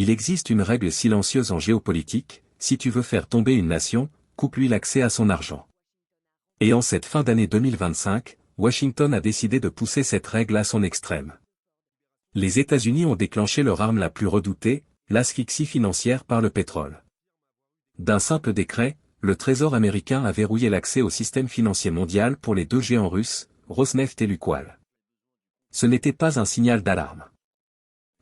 Il existe une règle silencieuse en géopolitique, si tu veux faire tomber une nation, coupe-lui l'accès à son argent. Et en cette fin d'année 2025, Washington a décidé de pousser cette règle à son extrême. Les États-Unis ont déclenché leur arme la plus redoutée, l'asphyxie financière par le pétrole. D'un simple décret, le Trésor américain a verrouillé l'accès au système financier mondial pour les deux géants russes, Rosneft et Lukoil. Ce n'était pas un signal d'alarme.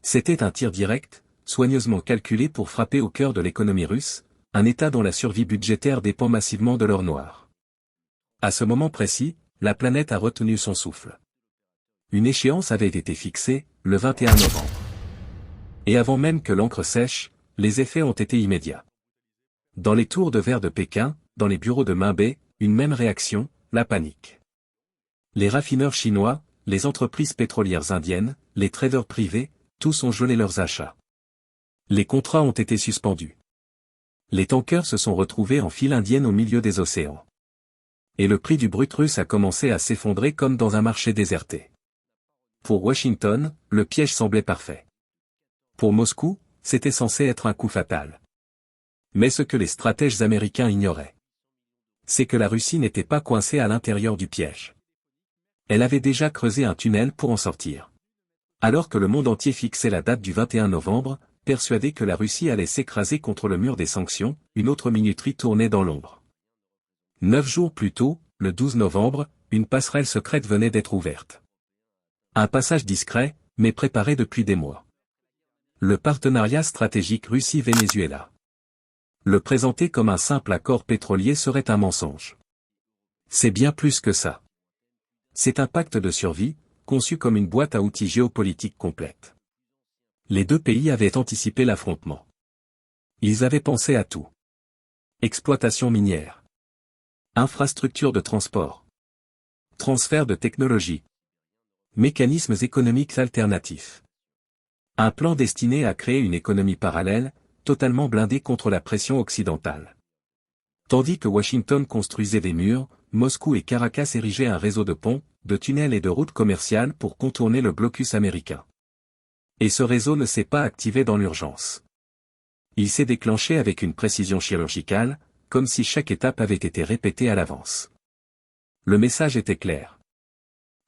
C'était un tir direct, soigneusement calculé pour frapper au cœur de l'économie russe, un État dont la survie budgétaire dépend massivement de l'or noir. À ce moment précis, la planète a retenu son souffle. Une échéance avait été fixée, le 21 novembre. Et avant même que l'encre sèche, les effets ont été immédiats. Dans les tours de verre de Pékin, dans les bureaux de Minbei, une même réaction, la panique. Les raffineurs chinois, les entreprises pétrolières indiennes, les traders privés, tous ont gelé leurs achats. Les contrats ont été suspendus. Les tankers se sont retrouvés en file indienne au milieu des océans. Et le prix du brut russe a commencé à s'effondrer comme dans un marché déserté. Pour Washington, le piège semblait parfait. Pour Moscou, c'était censé être un coup fatal. Mais ce que les stratèges américains ignoraient, c'est que la Russie n'était pas coincée à l'intérieur du piège. Elle avait déjà creusé un tunnel pour en sortir. Alors que le monde entier fixait la date du 21 novembre, persuadé que la Russie allait s'écraser contre le mur des sanctions, une autre minuterie tournait dans l'ombre. 9 jours plus tôt, le 12 novembre, une passerelle secrète venait d'être ouverte. Un passage discret, mais préparé depuis des mois. Le partenariat stratégique Russie-Venezuela. Le présenter comme un simple accord pétrolier serait un mensonge. C'est bien plus que ça. C'est un pacte de survie, conçu comme une boîte à outils géopolitique complète. Les deux pays avaient anticipé l'affrontement. Ils avaient pensé à tout. Exploitation minière. Infrastructures de transport. Transfert de technologie. Mécanismes économiques alternatifs. Un plan destiné à créer une économie parallèle, totalement blindée contre la pression occidentale. Tandis que Washington construisait des murs, Moscou et Caracas érigeaient un réseau de ponts, de tunnels et de routes commerciales pour contourner le blocus américain. Et ce réseau ne s'est pas activé dans l'urgence. Il s'est déclenché avec une précision chirurgicale, comme si chaque étape avait été répétée à l'avance. Le message était clair.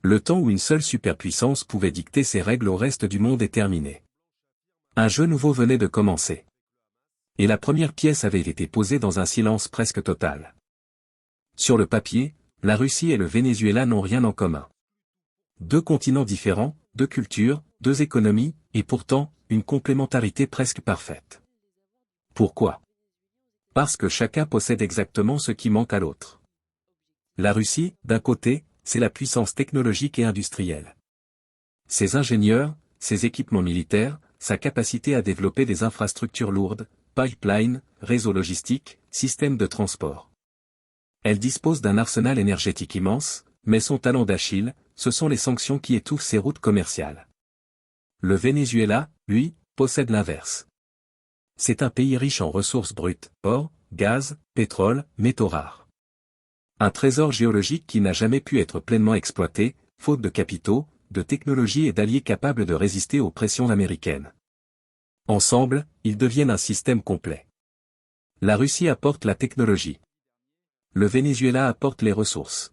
Le temps où une seule superpuissance pouvait dicter ses règles au reste du monde est terminé. Un jeu nouveau venait de commencer. Et la première pièce avait été posée dans un silence presque total. Sur le papier, la Russie et le Venezuela n'ont rien en commun. Deux continents différents, deux cultures, deux économies, et pourtant, une complémentarité presque parfaite. Pourquoi? Parce que chacun possède exactement ce qui manque à l'autre. La Russie, d'un côté, c'est la puissance technologique et industrielle. Ses ingénieurs, ses équipements militaires, sa capacité à développer des infrastructures lourdes, pipelines, réseaux logistiques, systèmes de transport. Elle dispose d'un arsenal énergétique immense, mais son talon d'Achille, ce sont les sanctions qui étouffent ses routes commerciales. Le Venezuela, lui, possède l'inverse. C'est un pays riche en ressources brutes, or, gaz, pétrole, métaux rares. Un trésor géologique qui n'a jamais pu être pleinement exploité, faute de capitaux, de technologies et d'alliés capables de résister aux pressions américaines. Ensemble, ils deviennent un système complet. La Russie apporte la technologie. Le Venezuela apporte les ressources.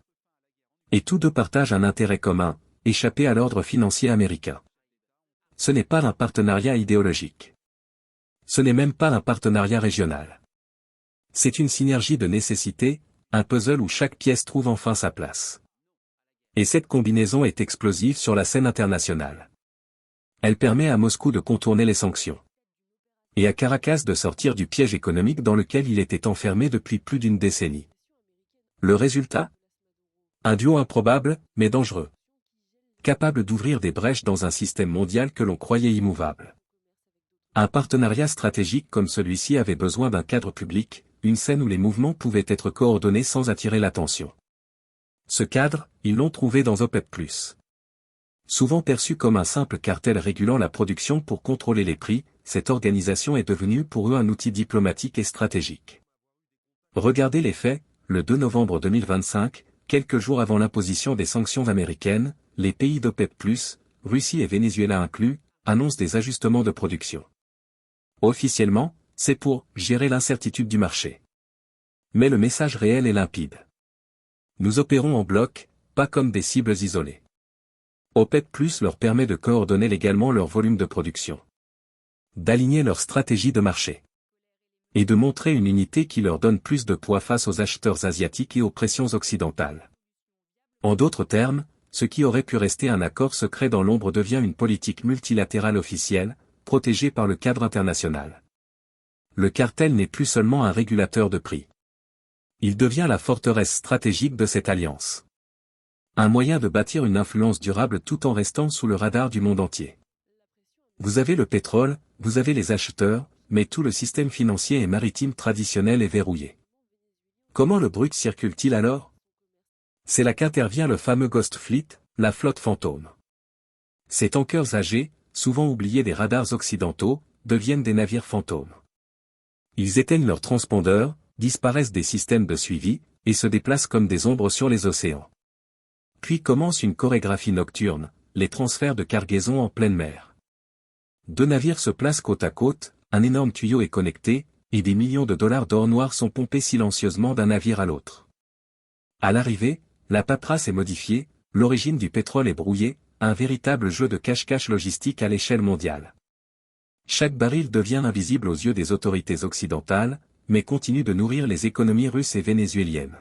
Et tous deux partagent un intérêt commun, échapper à l'ordre financier américain. Ce n'est pas un partenariat idéologique. Ce n'est même pas un partenariat régional. C'est une synergie de nécessité, un puzzle où chaque pièce trouve enfin sa place. Et cette combinaison est explosive sur la scène internationale. Elle permet à Moscou de contourner les sanctions. Et à Caracas de sortir du piège économique dans lequel il était enfermé depuis plus d'une décennie. Le résultat? Un duo improbable, mais dangereux. Capable d'ouvrir des brèches dans un système mondial que l'on croyait immouvable. Un partenariat stratégique comme celui-ci avait besoin d'un cadre public, une scène où les mouvements pouvaient être coordonnés sans attirer l'attention. Ce cadre, ils l'ont trouvé dans OPEP+. Souvent perçu comme un simple cartel régulant la production pour contrôler les prix, cette organisation est devenue pour eux un outil diplomatique et stratégique. Regardez les faits, le 2 novembre 2025, quelques jours avant l'imposition des sanctions américaines, les pays d'OPEP+, Russie et Venezuela inclus, annoncent des ajustements de production. Officiellement, c'est pour « gérer l'incertitude du marché ». Mais le message réel est limpide. Nous opérons en bloc, pas comme des cibles isolées. OPEP+ leur permet de coordonner légalement leur volume de production, d'aligner leur stratégie de marché et de montrer une unité qui leur donne plus de poids face aux acheteurs asiatiques et aux pressions occidentales. En d'autres termes, ce qui aurait pu rester un accord secret dans l'ombre devient une politique multilatérale officielle, protégée par le cadre international. Le cartel n'est plus seulement un régulateur de prix. Il devient la forteresse stratégique de cette alliance. Un moyen de bâtir une influence durable tout en restant sous le radar du monde entier. Vous avez le pétrole, vous avez les acheteurs, mais tout le système financier et maritime traditionnel est verrouillé. Comment le brut circule-t-il alors? C'est là qu'intervient le fameux Ghost Fleet, la flotte fantôme. Ces tankers âgés, souvent oubliés des radars occidentaux, deviennent des navires fantômes. Ils éteignent leurs transpondeurs, disparaissent des systèmes de suivi, et se déplacent comme des ombres sur les océans. Puis commence une chorégraphie nocturne, les transferts de cargaison en pleine mer. Deux navires se placent côte à côte, un énorme tuyau est connecté, et des millions de dollars d'or noir sont pompés silencieusement d'un navire à l'autre. À l'arrivée, la paperasse est modifiée, l'origine du pétrole est brouillée, un véritable jeu de cache-cache logistique à l'échelle mondiale. Chaque baril devient invisible aux yeux des autorités occidentales, mais continue de nourrir les économies russes et vénézuéliennes.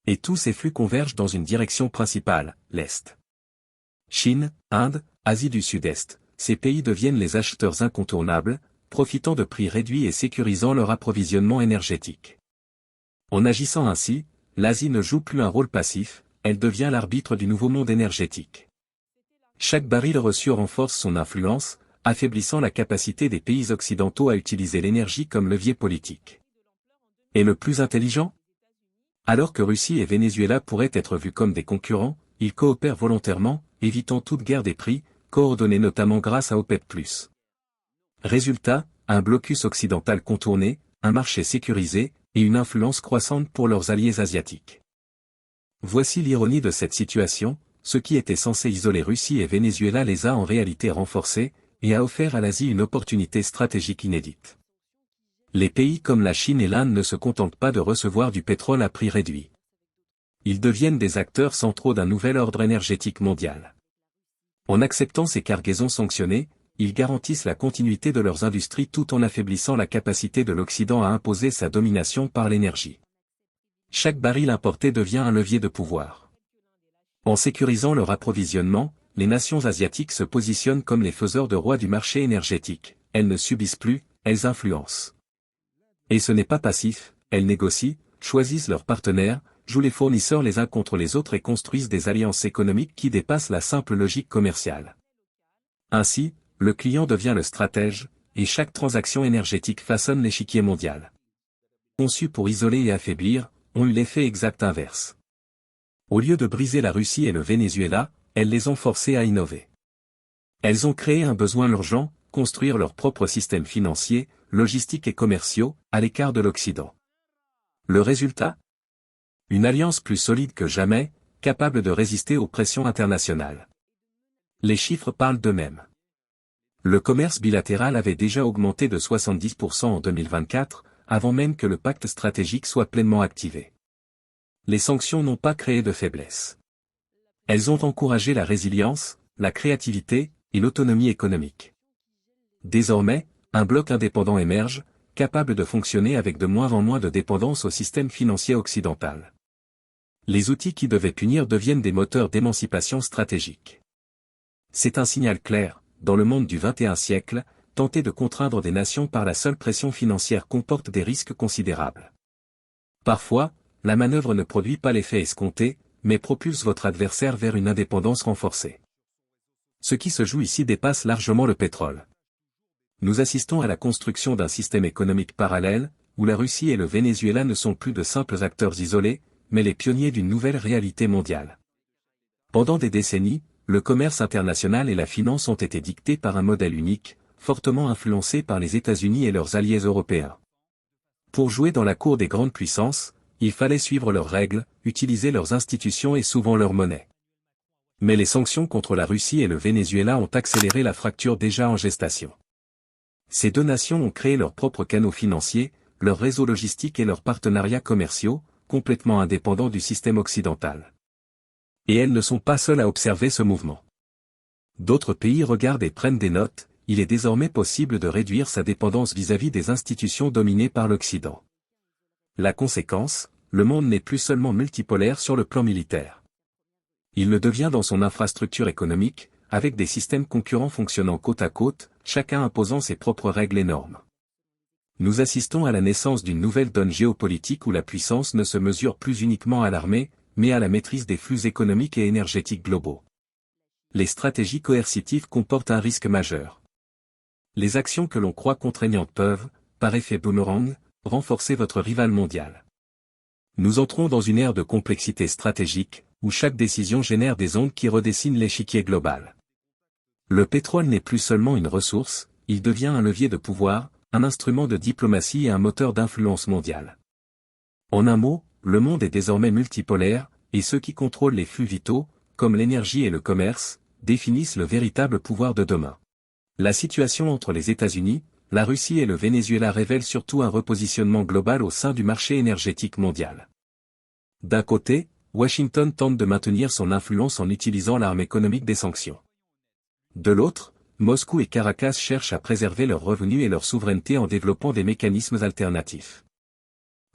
Et tous ces flux convergent dans une direction principale, l'Est. Chine, Inde, Asie du Sud-Est, ces pays deviennent les acheteurs incontournables, profitant de prix réduits et sécurisant leur approvisionnement énergétique. En agissant ainsi, l'Asie ne joue plus un rôle passif, elle devient l'arbitre du nouveau monde énergétique. Chaque baril reçu renforce son influence, affaiblissant la capacité des pays occidentaux à utiliser l'énergie comme levier politique. Et le plus intelligent? Alors que Russie et Venezuela pourraient être vus comme des concurrents, ils coopèrent volontairement, évitant toute guerre des prix, coordonnée notamment grâce à OPEP+. Résultat, un blocus occidental contourné, un marché sécurisé, et une influence croissante pour leurs alliés asiatiques. Voici l'ironie de cette situation, ce qui était censé isoler Russie et Venezuela les a en réalité renforcés, et a offert à l'Asie une opportunité stratégique inédite. Les pays comme la Chine et l'Inde ne se contentent pas de recevoir du pétrole à prix réduit. Ils deviennent des acteurs centraux d'un nouvel ordre énergétique mondial. En acceptant ces cargaisons sanctionnées, ils garantissent la continuité de leurs industries tout en affaiblissant la capacité de l'Occident à imposer sa domination par l'énergie. Chaque baril importé devient un levier de pouvoir. En sécurisant leur approvisionnement, les nations asiatiques se positionnent comme les faiseurs de roi du marché énergétique, elles ne subissent plus, elles influencent. Et ce n'est pas passif, elles négocient, choisissent leurs partenaires, jouent les fournisseurs les uns contre les autres et construisent des alliances économiques qui dépassent la simple logique commerciale. Ainsi, le client devient le stratège, et chaque transaction énergétique façonne l'échiquier mondial. Conçus pour isoler et affaiblir, ont eu l'effet exact inverse. Au lieu de briser la Russie et le Venezuela, elles les ont forcés à innover. Elles ont créé un besoin urgent, construire leurs propres systèmes financiers, logistiques et commerciaux, à l'écart de l'Occident. Le résultat? Une alliance plus solide que jamais, capable de résister aux pressions internationales. Les chiffres parlent d'eux-mêmes. Le commerce bilatéral avait déjà augmenté de 70% en 2024, avant même que le pacte stratégique soit pleinement activé. Les sanctions n'ont pas créé de faiblesse. Elles ont encouragé la résilience, la créativité et l'autonomie économique. Désormais, un bloc indépendant émerge, capable de fonctionner avec de moins en moins de dépendance au système financier occidental. Les outils qui devaient punir deviennent des moteurs d'émancipation stratégique. C'est un signal clair, dans le monde du XXI siècle, tenter de contraindre des nations par la seule pression financière comporte des risques considérables. Parfois, la manœuvre ne produit pas l'effet escompté, mais propulse votre adversaire vers une indépendance renforcée. Ce qui se joue ici dépasse largement le pétrole. Nous assistons à la construction d'un système économique parallèle, où la Russie et le Venezuela ne sont plus de simples acteurs isolés, mais les pionniers d'une nouvelle réalité mondiale. Pendant des décennies, le commerce international et la finance ont été dictés par un modèle unique, fortement influencé par les États-Unis et leurs alliés européens. Pour jouer dans la cour des grandes puissances, il fallait suivre leurs règles, utiliser leurs institutions et souvent leur monnaie. Mais les sanctions contre la Russie et le Venezuela ont accéléré la fracture déjà en gestation. Ces deux nations ont créé leurs propres canaux financiers, leurs réseaux logistiques et leurs partenariats commerciaux, complètement indépendants du système occidental. Et elles ne sont pas seules à observer ce mouvement. D'autres pays regardent et prennent des notes. Il est désormais possible de réduire sa dépendance vis-à-vis des institutions dominées par l'Occident. La conséquence, le monde n'est plus seulement multipolaire sur le plan militaire. Il le devient dans son infrastructure économique, avec des systèmes concurrents fonctionnant côte à côte, chacun imposant ses propres règles et normes. Nous assistons à la naissance d'une nouvelle donne géopolitique où la puissance ne se mesure plus uniquement à l'armée, mais à la maîtrise des flux économiques et énergétiques globaux. Les stratégies coercitives comportent un risque majeur. Les actions que l'on croit contraignantes peuvent, par effet boomerang, renforcer votre rival mondial. Nous entrons dans une ère de complexité stratégique, où chaque décision génère des ondes qui redessinent l'échiquier global. Le pétrole n'est plus seulement une ressource, il devient un levier de pouvoir, un instrument de diplomatie et un moteur d'influence mondiale. En un mot, le monde est désormais multipolaire, et ceux qui contrôlent les flux vitaux, comme l'énergie et le commerce, définissent le véritable pouvoir de demain. La situation entre les États-Unis, la Russie et le Venezuela révèle surtout un repositionnement global au sein du marché énergétique mondial. D'un côté, Washington tente de maintenir son influence en utilisant l'arme économique des sanctions. De l'autre, Moscou et Caracas cherchent à préserver leurs revenus et leur souveraineté en développant des mécanismes alternatifs.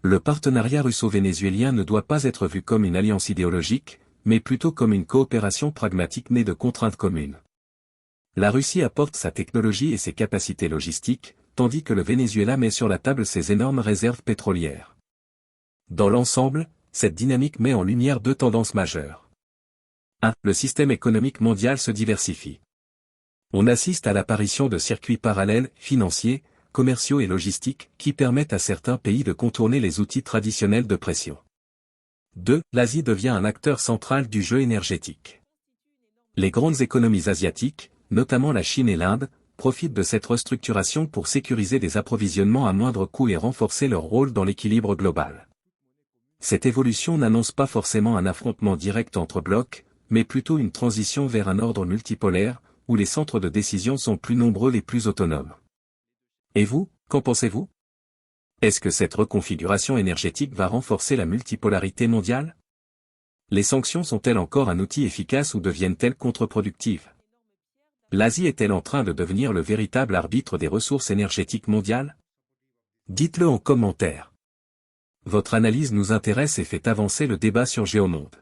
Le partenariat russo-vénézuélien ne doit pas être vu comme une alliance idéologique, mais plutôt comme une coopération pragmatique née de contraintes communes. La Russie apporte sa technologie et ses capacités logistiques, tandis que le Venezuela met sur la table ses énormes réserves pétrolières. Dans l'ensemble, cette dynamique met en lumière deux tendances majeures. 1. Le système économique mondial se diversifie. On assiste à l'apparition de circuits parallèles, financiers, commerciaux et logistiques, qui permettent à certains pays de contourner les outils traditionnels de pression. 2. L'Asie devient un acteur central du jeu énergétique. Les grandes économies asiatiques, notamment la Chine et l'Inde, profitent de cette restructuration pour sécuriser des approvisionnements à moindre coût et renforcer leur rôle dans l'équilibre global. Cette évolution n'annonce pas forcément un affrontement direct entre blocs, mais plutôt une transition vers un ordre multipolaire, où les centres de décision sont plus nombreux et plus autonomes. Et vous, qu'en pensez-vous? Est-ce que cette reconfiguration énergétique va renforcer la multipolarité mondiale? Les sanctions sont-elles encore un outil efficace ou deviennent-elles contre-productives? L'Asie est-elle en train de devenir le véritable arbitre des ressources énergétiques mondiales? Dites-le en commentaire. Votre analyse nous intéresse et fait avancer le débat sur Géomonde.